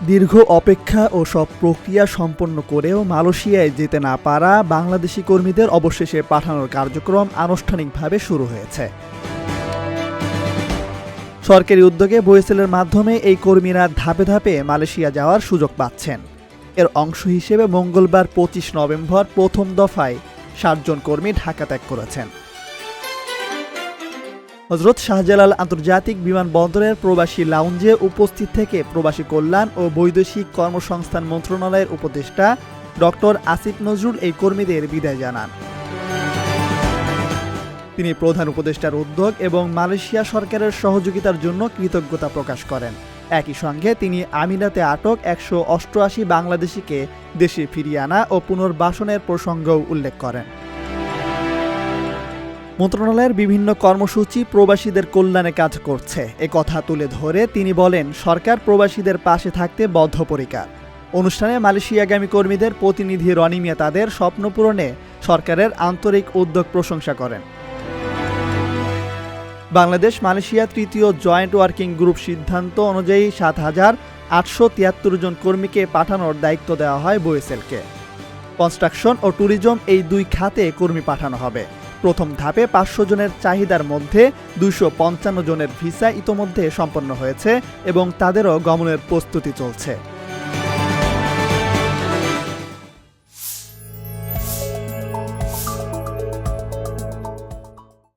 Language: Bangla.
দীর্ঘ অপেক্ষা ও সব প্রক্রিয়া সম্পন্ন করেও মালয়েশিয়ায় যেতে না পারা বাংলাদেশি কর্মীদের অবশেষে পাঠানোর কার্যক্রম আনুষ্ঠানিকভাবে শুরু হয়েছে। সরকারি উদ্যোগে বয়েসেলের মাধ্যমে এই কর্মীরা ধাপে ধাপে মালয়েশিয়া যাওয়ার সুযোগ পাচ্ছেন। এর অংশ হিসেবে মঙ্গলবার ২৫ নভেম্বর প্রথম দফায় ৬০ জন কর্মী ঢাকা ত্যাগ করেছেন। হযরত শাহজালাল আন্তর্জাতিক বিমানবন্দরের প্রবাসী লাউঞ্জে উপস্থিত থেকে প্রবাসী কল্যাণ ও বৈদেশিক কর্মসংস্থান মন্ত্রণালয়ের উপদেষ্টা ডক্টর আসিফ নজরুল এই কর্মীদের বিদায় জানান। তিনি প্রধান উপদেষ্টার উদ্যোগ এবং মালয়েশিয়া সরকারের সহযোগিতার জন্য কৃতজ্ঞতা প্রকাশ করেন। একই সঙ্গে তিনি আমিরাতে আটক ১৮৮ বাংলাদেশিকে দেশে ফিরিয়ে আনা ও পুনর্বাসনের প্রসঙ্গও উল্লেখ করেন। মন্ত্রণালয়ের বিভিন্ন কর্মসূচি প্রবাসীদের কল্যাণে কাজ করছে এ কথা তুলে ধরে তিনি বলেন, সরকার প্রবাসীদের পাশে থাকতে বদ্ধপরিকর। অনুষ্ঠানে মালয়েশিয়াগামী কর্মীদের প্রতিনিধি রনি মিয়া তাদের স্বপ্ন পূরণে সরকারের আন্তরিক উদ্যোগ প্রশংসা করেন। বাংলাদেশ মালয়েশিয়া তৃতীয় জয়েন্ট ওয়ার্কিং গ্রুপ সিদ্ধান্ত অনুযায়ী ৭,৮৭৩ জন কর্মীকে পাঠানোর দায়িত্ব দেওয়া হয় বয়েসেলকে। কনস্ট্রাকশন ও ট্যুরিজম এই দুই খাতে কর্মী পাঠানো হবে। প্রথম ধাপে ৫০০ জনের চাহিদার মধ্যে ২৫৫ জনের ভিসা ইতোমধ্যে সম্পন্ন হয়েছে এবং তাদেরও গমনের প্রস্তুতি চলছে।